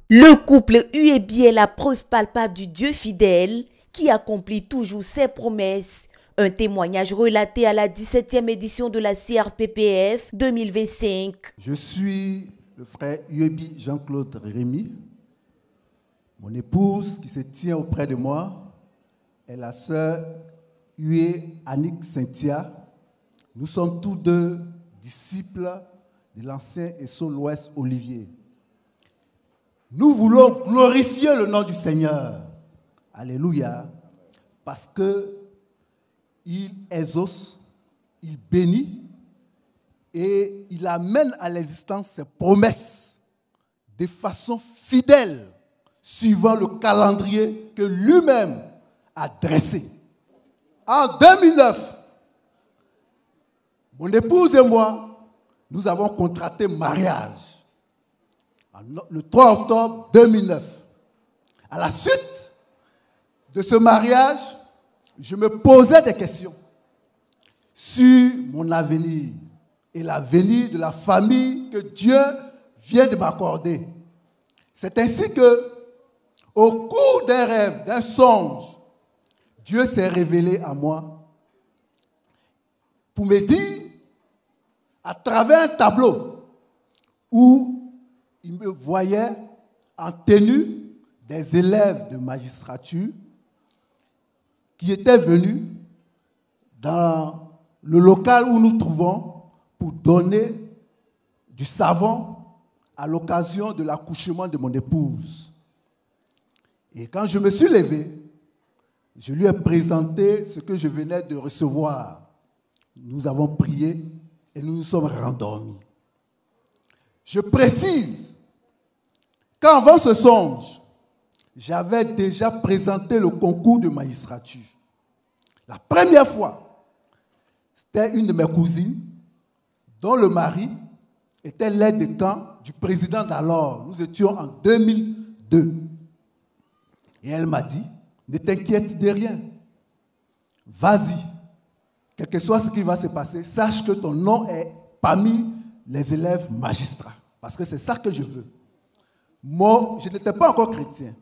Le couple Uebi est la preuve palpable du Dieu fidèle qui accomplit toujours ses promesses. Un témoignage relaté à la 17e édition de la CRPPF 2025. Je suis le frère Uebi Jean-Claude Rémy. Mon épouse qui se tient auprès de moi est la sœur Ué Annick Cynthia. Nous sommes tous deux disciples de l'ancien Esso-Louest Olivier. Nous voulons glorifier le nom du Seigneur. Alléluia. Parce qu'il exauce, il bénit et il amène à l'existence ses promesses de façon fidèle, suivant le calendrier que lui-même a dressé. En 2009, mon épouse et moi, nous avons contracté mariage. Le 3 octobre 2009. À la suite de ce mariage, je me posais des questions sur mon avenir et l'avenir de la famille que Dieu vient de m'accorder. C'est ainsi que, au cours d'un rêve, d'un songe, Dieu s'est révélé à moi pour me dire, à travers un tableau où il me voyait en tenue des élèves de magistrature qui étaient venus dans le local où nous trouvons pour donner du savon à l'occasion de l'accouchement de mon épouse. Et quand je me suis levé, je lui ai présenté ce que je venais de recevoir. Nous avons prié et nous nous sommes rendormis. Je précise qu'avant ce songe, j'avais déjà présenté le concours de magistrature. La première fois, c'était une de mes cousines, dont le mari était l'aide de camp du président d'alors. Nous étions en 2002. Et elle m'a dit, ne t'inquiète de rien. Vas-y, quel que soit ce qui va se passer, sache que ton nom est parmi les élèves magistrats. Parce que c'est ça que je veux. Moi, je n'étais pas encore chrétien.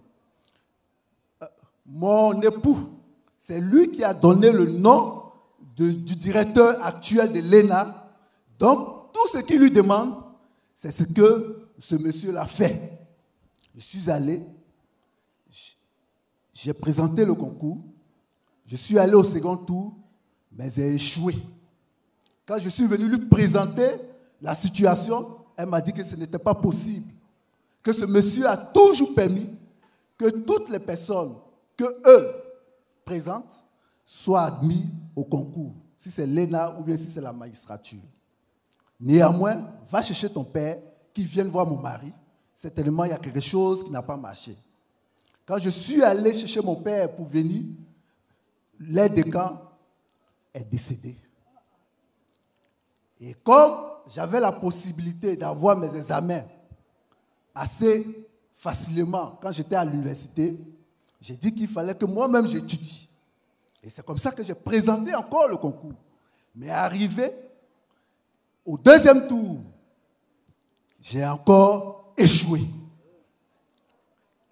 Mon époux, c'est lui qui a donné le nom du directeur actuel de l'ENA. Donc, tout ce qu'il lui demande, c'est ce que ce monsieur-là fait. Je suis allé, j'ai présenté le concours, je suis allé au second tour, mais j'ai échoué. Quand je suis venu lui présenter la situation, elle m'a dit que ce n'était pas possible, que ce monsieur a toujours permis que toutes les personnes que eux présentent soient admis au concours, si c'est l'ENA ou bien si c'est la magistrature. Néanmoins, va chercher ton père qui vienne voir mon mari. Certainement, il y a quelque chose qui n'a pas marché. Quand je suis allé chercher mon père pour venir, l'aide de camp est décédé. Et comme j'avais la possibilité d'avoir mes examens assez facilement quand j'étais à l'université, j'ai dit qu'il fallait que moi-même j'étudie. Et c'est comme ça que j'ai présenté encore le concours. Mais arrivé au deuxième tour, j'ai encore échoué.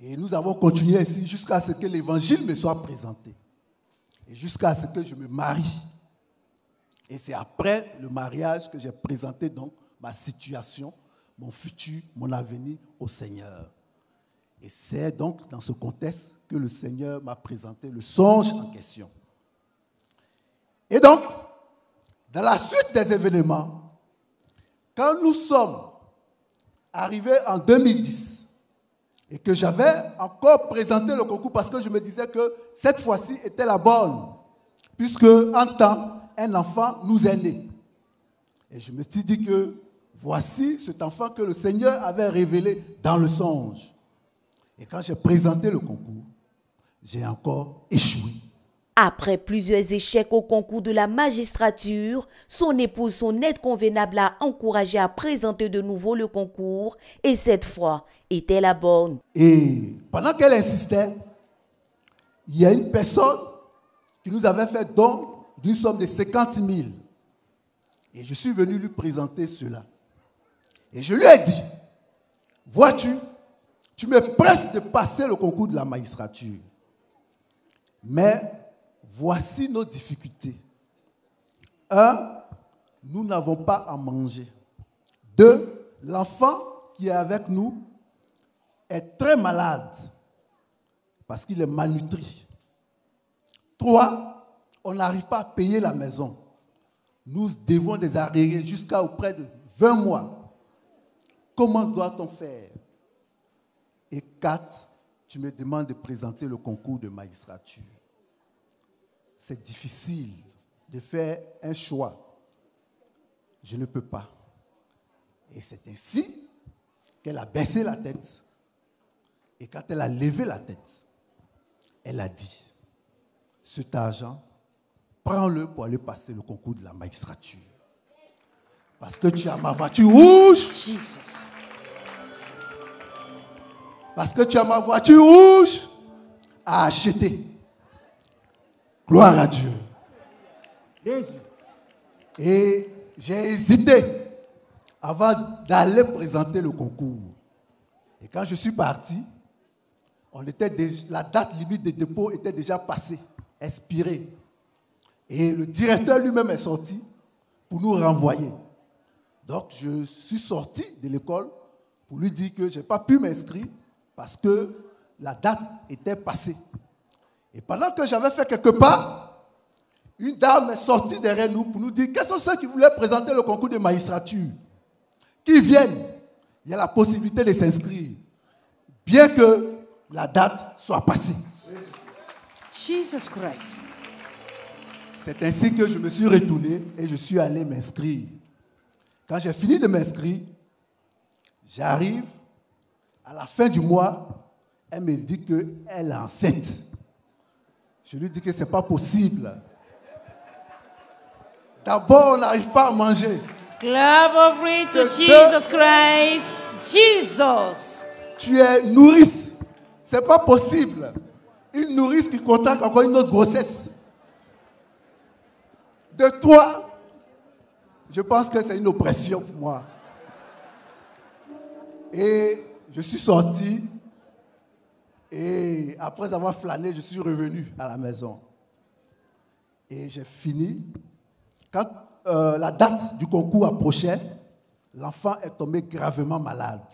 Et nous avons continué ainsi jusqu'à ce que l'évangile me soit présenté. Et jusqu'à ce que je me marie. Et c'est après le mariage que j'ai présenté donc ma situation, mon futur, mon avenir au Seigneur. Et c'est donc dans ce contexte que le Seigneur m'a présenté le songe en question. Et donc, dans la suite des événements, quand nous sommes arrivés en 2010 et que j'avais encore présenté le concours parce que je me disais que cette fois-ci était la bonne, puisque en temps, un enfant nous est né. Et je me suis dit que voici cet enfant que le Seigneur avait révélé dans le songe. Et quand j'ai présenté le concours, j'ai encore échoué. Après plusieurs échecs au concours de la magistrature, son épouse, son aide convenable, l'a encouragé à présenter de nouveau le concours et cette fois était la bonne. Et pendant qu'elle insistait, il y a une personne qui nous avait fait don d'une somme de 50 000. Et je suis venu lui présenter cela. Et je lui ai dit, vois-tu, tu me presses de passer le concours de la magistrature. Mais voici nos difficultés. 1, nous n'avons pas à manger. 2, l'enfant qui est avec nous est très malade parce qu'il est malnutri. 3, on n'arrive pas à payer la maison. Nous devons des arriérés jusqu'à auprès de 20 mois. Comment doit-on faire? Et 4, tu me demandes de présenter le concours de magistrature. C'est difficile de faire un choix. Je ne peux pas. Et c'est ainsi qu'elle a baissé la tête. Et quand elle a levé la tête, elle a dit, cet argent, prends-le pour aller passer le concours de la magistrature. Parce que tu as ma voiture rouge. Jesus. Parce que tu as ma voiture rouge à acheter. Gloire à Dieu. Et j'ai hésité avant d'aller présenter le concours. Et quand je suis parti, la date limite de dépôt était déjà passée, expirée. Et le directeur lui-même est sorti pour nous renvoyer. Donc je suis sorti de l'école pour lui dire que je n'ai pas pu m'inscrire parce que la date était passée. Et pendant que j'avais fait quelques pas, une dame est sortie derrière nous pour nous dire quels sont ceux qui voulaient présenter le concours de magistrature. Qui viennent, il y a la possibilité de s'inscrire, bien que la date soit passée. Jesus Christ. C'est ainsi que je me suis retourné et je suis allé m'inscrire. Quand j'ai fini de m'inscrire, j'arrive, à la fin du mois, elle me dit qu'elle est enceinte. Je lui dis que ce n'est pas possible. D'abord, on n'arrive pas à manger. Clap offering to Jesus Christ. Jesus. Tu es nourrice. Ce n'est pas possible. Une nourrice qui contracte encore une autre grossesse. De toi, je pense que c'est une oppression pour moi. Et je suis sorti. Et après avoir flâné, je suis revenu à la maison. Et j'ai fini. Quand la date du concours approchait, l'enfant est tombé gravement malade.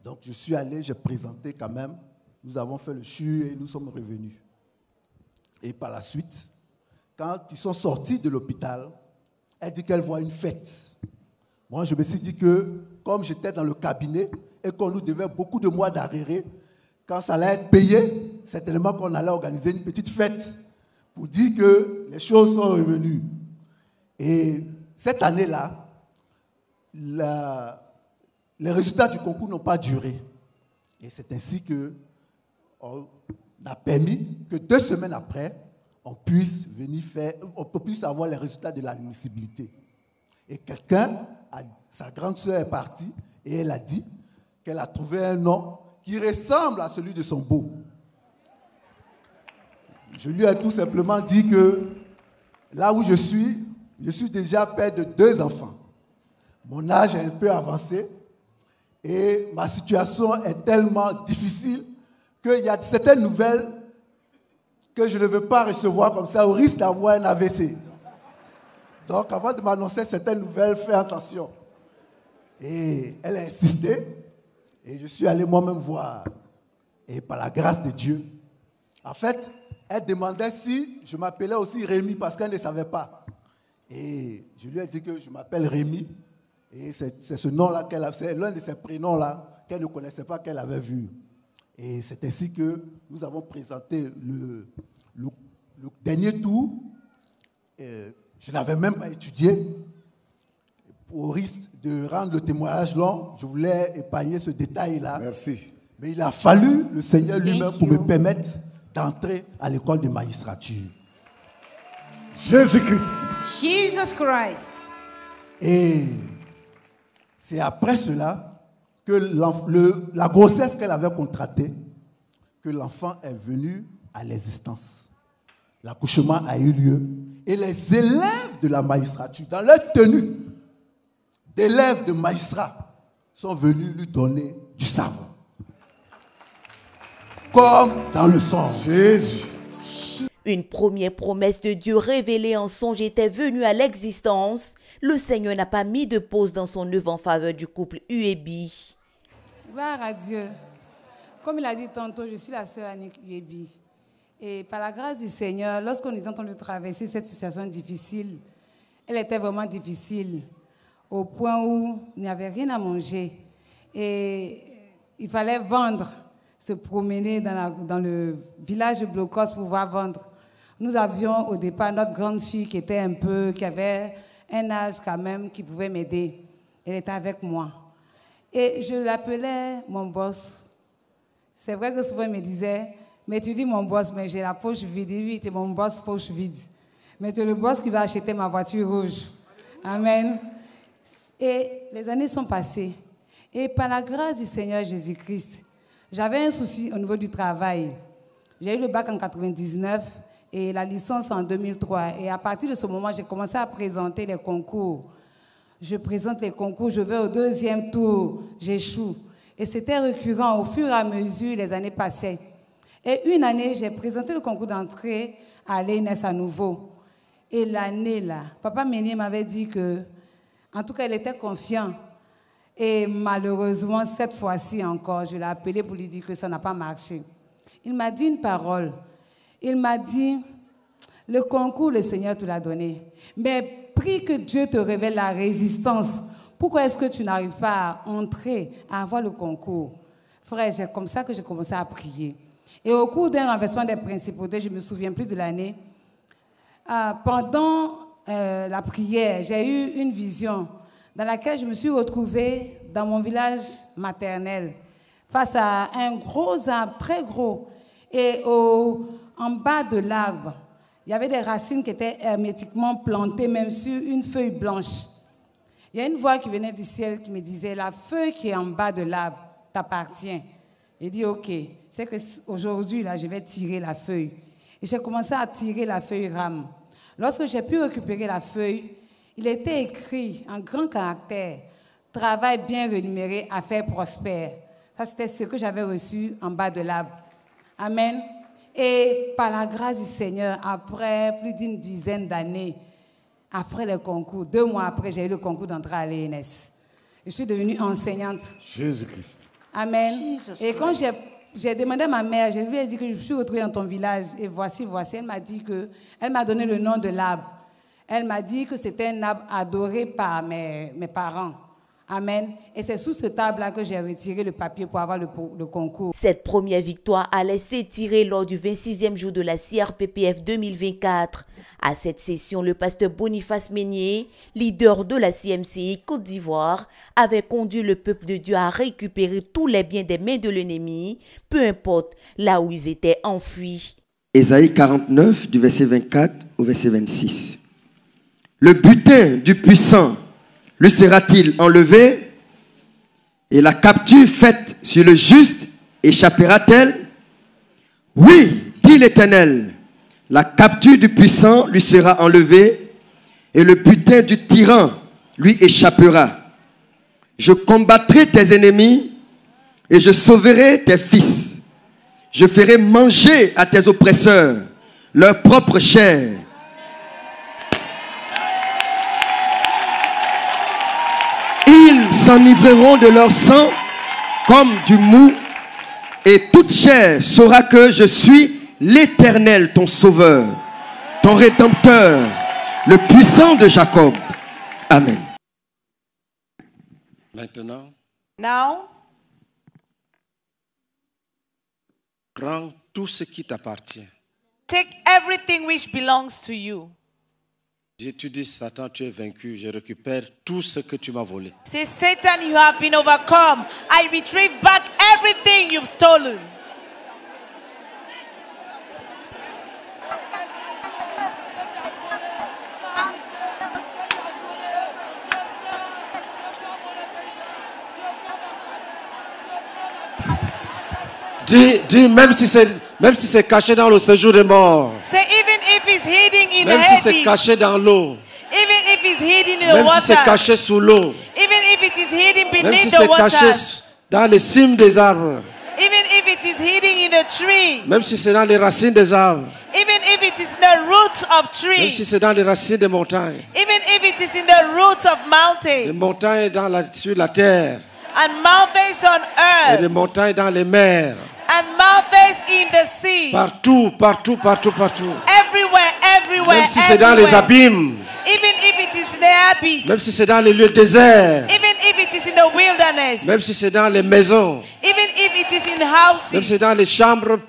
Donc je suis allé, j'ai présenté quand même. Nous avons fait le CHU et nous sommes revenus. Et par la suite, quand ils sont sortis de l'hôpital, elle dit qu'elle voit une fête. Moi, je me suis dit que, comme j'étais dans le cabinet et qu'on nous devait beaucoup de mois d'arriérés, quand ça allait être payé, certainement qu'on allait organiser une petite fête pour dire que les choses sont revenues. Et cette année-là, les résultats du concours n'ont pas duré. Et c'est ainsi qu'on a permis que 2 semaines après, on puisse avoir les résultats de l'admissibilité. Et sa grande sœur est partie et elle a dit qu'elle a trouvé un nom qui ressemble à celui de son beau. Je lui ai tout simplement dit que là où je suis déjà père de 2 enfants. Mon âge est un peu avancé et ma situation est tellement difficile qu'il y a certaines nouvelles que je ne veux pas recevoir comme ça au risque d'avoir un AVC. Donc avant de m'annoncer certaines nouvelles, fais attention. Et elle a insisté et je suis allé moi-même voir. Et par la grâce de Dieu, en fait, elle demandait si je m'appelais aussi Rémi parce qu'elle ne savait pas. Et je lui ai dit que je m'appelle Rémi. Et c'est ce nom-là c'est l'un de ces prénoms-là qu'elle ne connaissait pas, qu'elle avait vu. Et c'est ainsi que nous avons présenté le dernier tour. Je n'avais même pas étudié. Au risque de rendre le témoignage long, je voulais épargner ce détail-là. Merci. Mais il a fallu le Seigneur lui-même pour me permettre d'entrer à l'école de magistrature. Jésus-Christ. Jesus Christ. Et c'est après cela que la grossesse qu'elle avait contractée, que l'enfant est venu à l'existence. L'accouchement a eu lieu et les élèves de la magistrature, dans leur tenue d'élèves de magistrats, sont venus lui donner du savoir. comme dans le songe. Jésus. Une première promesse de Dieu révélée en songe était venue à l'existence. Le Seigneur n'a pas mis de pause dans son œuvre en faveur du couple Uebi. Gloire à Dieu. Comme il a dit tantôt, je suis la sœur Annick Uebi. Et par la grâce du Seigneur, lorsqu'on est en train de traverser cette situation difficile, elle était vraiment difficile, au point où il n'y avait rien à manger. Et il fallait vendre, se promener dans le village de Blocos pour pouvoir vendre. Nous avions au départ notre grande fille qui avait un âge quand même, qui pouvait m'aider. Elle était avec moi. Et je l'appelais mon boss. C'est vrai que souvent il me disait, mais tu dis mon boss, mais j'ai la poche vide. Oui, c'est mon boss poche vide. Mais tu es le boss qui va acheter ma voiture rouge. Amen. Et les années sont passées. Et par la grâce du Seigneur Jésus-Christ, j'avais un souci au niveau du travail. J'ai eu le bac en 99 et la licence en 2003. Et à partir de ce moment, j'ai commencé à présenter les concours. Je présente les concours, je vais au deuxième tour, j'échoue. Et c'était récurrent au fur et à mesure, les années passaient. Et une année, j'ai présenté le concours d'entrée à l'ENS à nouveau. Et l'année là, Papa Ménier m'avait dit que, en tout cas, il était confiant. Et malheureusement, cette fois-ci encore, je l'ai appelé pour lui dire que ça n'a pas marché. Il m'a dit une parole. Il m'a dit, le concours, le Seigneur te l'a donné. Mais prie que Dieu te révèle la résistance. Pourquoi est-ce que tu n'arrives pas à entrer, à avoir le concours? Frère, c'est comme ça que j'ai commencé à prier. Et au cours d'un renversement des principautés, je ne me souviens plus de l'année, pendant la prière, j'ai eu une vision dans laquelle je me suis retrouvée dans mon village maternel, face à un gros arbre, très gros. Et en bas de l'arbre, il y avait des racines qui étaient hermétiquement plantées, même sur une feuille blanche. Il y a une voix qui venait du ciel qui me disait, la feuille qui est en bas de l'arbre t'appartient. J'ai dit, ok, c'est qu'aujourd'hui, là, je vais tirer la feuille. Et j'ai commencé à tirer la feuille rame. Lorsque j'ai pu récupérer la feuille, il était écrit en grand caractère, travail bien rémunéré, affaires prospères. Ça, c'était ce que j'avais reçu en bas de l'arbre. Amen. Et par la grâce du Seigneur, après plus d'une dizaine d'années, après le concours, 2 mois après, j'ai eu le concours d'entrée à l'ENS. Je suis devenue enseignante. Jésus-Christ. Amen. Et quand j'ai demandé à ma mère, je lui ai dit que je me suis retrouvée dans ton village et voici, elle m'a dit que, elle m'a donné le nom de l'arbre. Elle m'a dit que c'était un arbre adoré par mes parents. Amen. Et c'est sous ce arbre-là que j'ai retiré le papier pour avoir le concours. Cette première victoire allait s'étirer lors du 26e jour de la CRPPF 2024. À cette session, le pasteur Boniface Ménier, leader de la CMCI Côte d'Ivoire, avait conduit le peuple de Dieu à récupérer tous les biens des mains de l'ennemi, peu importe là où ils étaient enfuis. Ésaïe 49, du verset 24 au verset 26. Le butin du puissant lui sera-t-il enlevé? Et la capture faite sur le juste échappera-t-elle? Oui, dit l'Éternel, la capture du puissant lui sera enlevée et le butin du tyran lui échappera. Je combattrai tes ennemis et je sauverai tes fils. Je ferai manger à tes oppresseurs leur propre chair. Ils s'enivreront de leur sang comme du mou, et toute chair saura que je suis l'Éternel, ton sauveur, ton rédempteur, le puissant de Jacob. Amen. Maintenant, Now, prends tout ce qui t'appartient. take everything which belongs to you. Tu dis, Satan, tu es vaincu. Je récupère tout ce que tu m'as volé. Say, Satan, you have been overcome. I retrieve back everything you've stolen. Dis, même si c'est caché dans le séjour des morts. Say, even if it's hidden in Même si c'est Hades, caché dans l'eau. even if it's hidden in Même the si c'est water, caché sous l'eau. even if it is hidden Même beneath si the c'est caché waters, dans les cimes des arbres. even if it is hidden in the trees. Même si c'est dans les racines des arbres. Even if it is in the roots of Même si trees. c'est dans les racines des montagnes. Even if it is in the roots of Les mountains. montagnes sur la terre. And mountains on Et les earth. montagnes dans les mers. And mountains in the sea. Partout, partout, partout, partout. Everywhere, everywhere, Même si c'est dans les everywhere. abîmes. Even if it is in the abyss. Même si c'est dans les lieux déserts. Even if it is in the wilderness. Même si c'est dans les maisons. Even if it is in Même si houses. c'est dans les chambres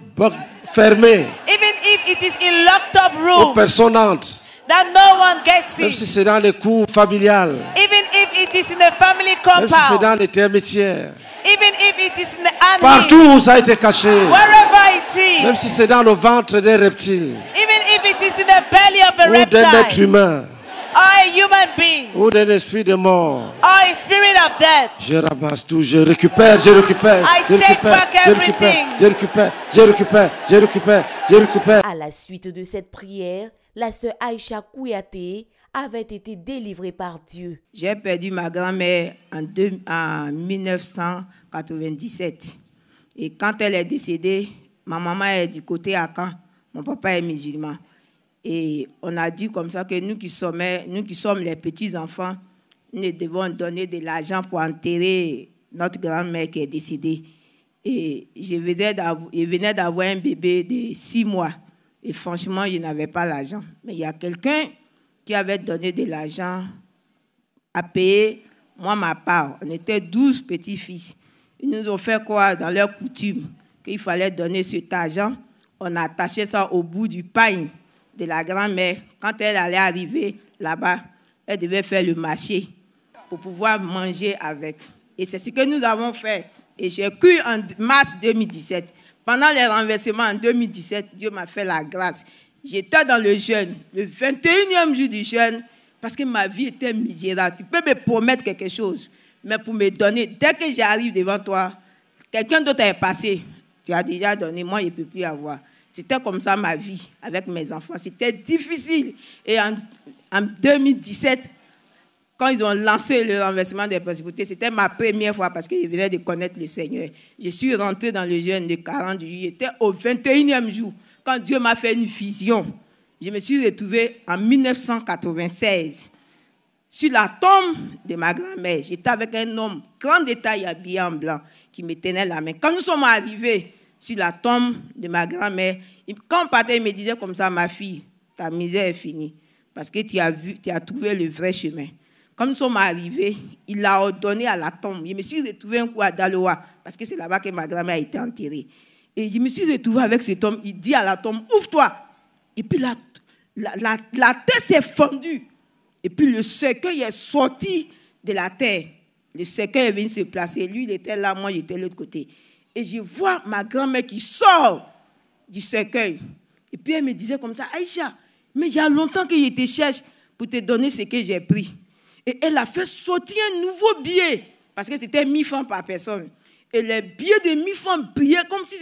fermées. Even if it is in locked up Où rooms personne n'entre. that no one gets Même in. si c'est dans les cours familiales. Even if it is in the family Même si c'est compound. dans les termitières. Even if it is in the animals. Partout où ça a été caché. Wherever it Même is. si c'est dans le ventre des reptiles. Even if it is in the belly of a Ou d'un être reptile. humain. Or a human being. Ou d'un esprit de mort. Or a spirit of death. Je ramasse tout, je récupère, je récupère. I Je take récupère, back je récupère, everything. je récupère, je récupère, je récupère, je récupère. À la suite de cette prière, la sœur Aïcha Kouyaté avait été délivrée par Dieu. J'ai perdu ma grand-mère en 1997. Et quand elle est décédée, ma maman est du côté à Caen, mon papa est musulman. Et on a dit comme ça que nous qui sommes les petits-enfants, nous devons donner de l'argent pour enterrer notre grand-mère qui est décédée. Et je venais d'avoir un bébé de 6 mois. Et franchement, je n'avais pas l'argent. Mais il y a quelqu'un qui avait donné de l'argent à payer, moi, ma part. On était 12 petits-fils. Ils nous ont fait croire dans leur coutume qu'il fallait donner cet argent. On a attaché ça au bout du pain de la grand-mère. Quand elle allait arriver là-bas, elle devait faire le marché pour pouvoir manger avec. Et c'est ce que nous avons fait. Et j'ai cru en mars 2017. Pendant les renversements en 2017, Dieu m'a fait la grâce. J'étais dans le jeûne, le 21e jour du jeûne, parce que ma vie était misérable. Tu peux me promettre quelque chose, mais pour me donner, dès que j'arrive devant toi, quelqu'un d'autre est passé. Tu as déjà donné, moi, je ne peux plus avoir. C'était comme ça ma vie avec mes enfants. C'était difficile. Et en 2017, quand ils ont lancé le renversement des principautés, c'était ma première fois parce que je venais de connaître le Seigneur. Je suis rentré dans le jeûne de 40 jours. J'étais au 21e jour. Quand Dieu m'a fait une vision, je me suis retrouvé en 1996 sur la tombe de ma grand-mère. J'étais avec un homme grand de taille habillé en blanc qui me tenait la main. Quand nous sommes arrivés sur la tombe de ma grand-mère, quand on partait, il me disait comme ça, ma fille, ta misère est finie parce que tu as trouvé le vrai chemin. Quand nous sommes arrivés, il a ordonné à la tombe. Je me suis retrouvé un coup à Daloa, parce que c'est là-bas que ma grand-mère a été enterrée. Et je me suis retrouvé avec cet homme. Il dit à la tombe, ouvre-toi. Et puis la terre s'est fendue. Et puis le cercueil est sorti de la terre. Le cercueil est venu se placer. Lui, il était là, moi, j'étais de l'autre côté. Et je vois ma grand-mère qui sort du cercueil. Et puis elle me disait comme ça, Aïcha, mais il y a longtemps que je te cherche pour te donner ce que j'ai pris. Et elle a fait sortir un nouveau billet, parce que c'était 1000 francs par personne. Et les billets de 1000 francs brillaient comme si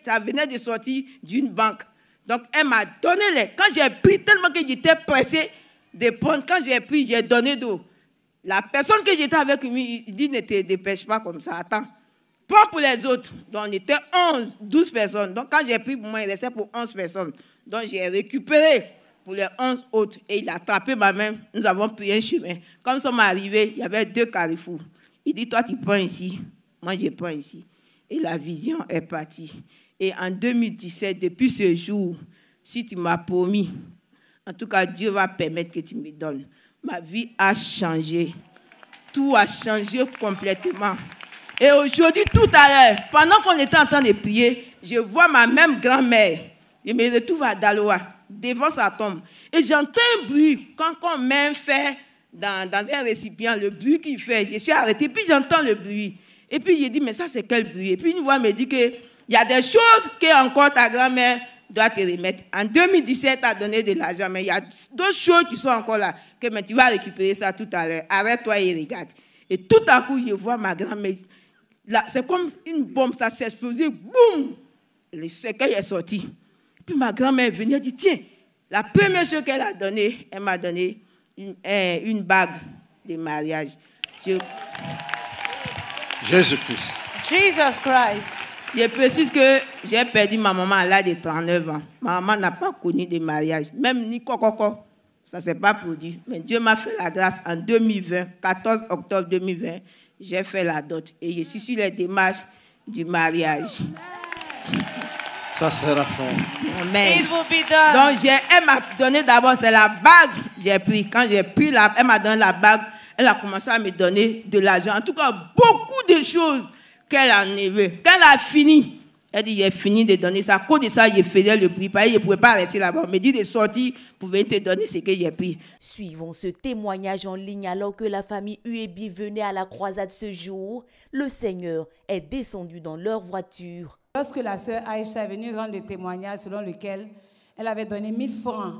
ça venait de sortir d'une banque. Donc elle m'a donné les. Quand j'ai pris, tellement que j'étais pressé de prendre, quand j'ai pris, j'ai donné d'eau. La personne que j'étais avec lui, il dit, ne te dépêche pas comme ça, attends. Prends pour les autres. Donc on était 12 personnes. Donc quand j'ai pris pour moi, il restait pour 11 personnes. Donc j'ai récupéré pour les 11 autres. Et il a attrapé ma main. Nous avons pris un chemin. Quand nous sommes arrivés, il y avait 2 carrefours. Il dit, toi, tu prends ici. Moi, je prends ici. Et la vision est partie. Et en 2017, depuis ce jour, si tu m'as promis, en tout cas, Dieu va permettre que tu me donnes. Ma vie a changé. Tout a changé complètement. Et aujourd'hui, tout à l'heure, pendant qu'on était en train de prier, je vois ma même grand-mère. Je me retrouve à Daloa, devant sa tombe. Et j'entends un bruit. Quand on met un fer dans un récipient, le bruit qu'il fait, je suis arrêtée, puis j'entends le bruit. Et puis j'ai dit, mais ça c'est quel bruit? Et puis une voix me dit qu'il y a des choses que encore ta grand-mère doit te remettre. En 2017, tu as donné de l'argent, mais il y a d'autres choses qui sont encore là, que mais tu vas récupérer ça tout à l'heure. Arrête-toi et regarde. Et tout à coup, je vois ma grand-mère. C'est comme une bombe, ça s'est explosé, boum! Le cercueil est sorti. Puis ma grand-mère est venue et dit, tiens, la première chose qu'elle a donnée, elle m'a donné une bague de mariage. Jésus-Christ. Jesus Christ. Je précise que j'ai perdu ma maman à l'âge de 39 ans. Ma maman n'a pas connu de mariage, même ni coco. Ça ne s'est pas produit. Mais Dieu m'a fait la grâce en 2020, 14 octobre 2020, j'ai fait la dot. Et je suis sur les démarches du mariage. Ça sera fait. Amen. It will be done. Donc, elle m'a donné d'abord, c'est la bague. J'ai pris. Quand j'ai pris elle m'a donné la bague. Elle a commencé à me donner de l'argent. En tout cas, beaucoup de choses qu'elle a enlevées. Quand elle a fini, elle dit, j'ai fini de donner ça. À cause de ça, je faisais le prix. Je ne pouvais pas rester là-bas. Elle me dit de sortir pour venir te donner ce que j'ai pris. Suivons ce témoignage en ligne alors que la famille Uebi venait à la croisade ce jour. Le Seigneur est descendu dans leur voiture. Lorsque la sœur Aïcha est venue rendre le témoignage selon lequel elle avait donné 1000 francs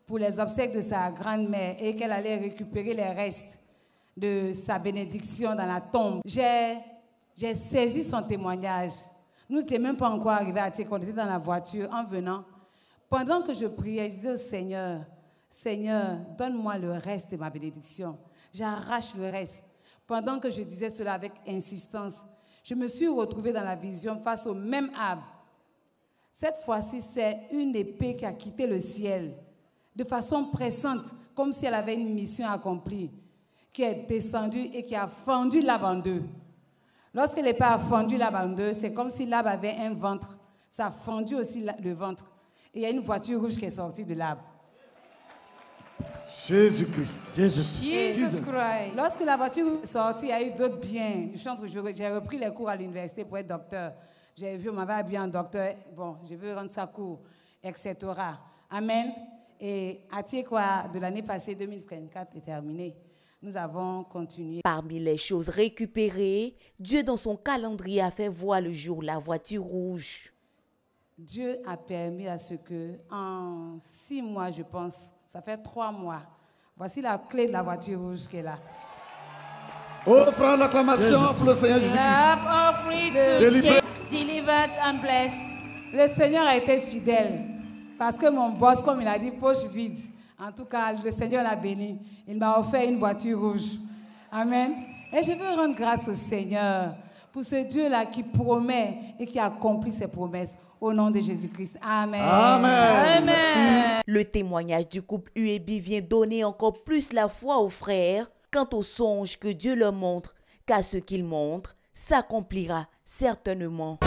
pour les obsèques de sa grand-mère et qu'elle allait récupérer les restes de sa bénédiction dans la tombe, j'ai saisi son témoignage. Nous n'étions même pas encore arrivés à Tchèque, on était dans la voiture en venant. Pendant que je priais, je disais au Seigneur, Seigneur, donne-moi le reste de ma bénédiction. J'arrache le reste. Pendant que je disais cela avec insistance, je me suis retrouvée dans la vision face au même arbre. Cette fois-ci, c'est une épée qui a quitté le ciel de façon pressante, comme si elle avait une mission accomplie, qui est descendue et qui a fendu l'arbre en deux. Lorsque l'épée a fendu l'arbre en deux, c'est comme si l'arbre avait un ventre. Ça a fendu aussi le ventre. Et il y a une voiture rouge qui est sortie de l'arbre. Jésus-Christ. Jesus Christ. Lorsque la voiture est sortie, il y a eu d'autres biens. J'ai repris les cours à l'université pour être docteur. J'ai vu, on m'avait habillé en docteur. Bon, je veux rendre ça court, etc. Amen. Et Atiekwa de l'année passée, 2024, est terminé. Nous avons continué. Parmi les choses récupérées, Dieu dans son calendrier a fait voir le jour la voiture rouge. Dieu a permis à ce que, en 6 mois, je pense, ça fait 3 mois, voici la clé de la voiture rouge qui est là. Offrons l'acclamation pour le Seigneur Jésus-Christ. Delivered and blessed. Le Seigneur a été fidèle. Parce que mon boss, comme il a dit, poche vide. En tout cas, le Seigneur l'a béni. Il m'a offert une voiture rouge. Amen. Et je veux rendre grâce au Seigneur pour ce Dieu-là qui promet et qui accomplit ses promesses. Au nom de Jésus-Christ. Amen. Amen. Amen. Le témoignage du couple Uebi vient donner encore plus la foi aux frères quant aux songes que Dieu leur montre, car ce qu'il montre s'accomplira certainement.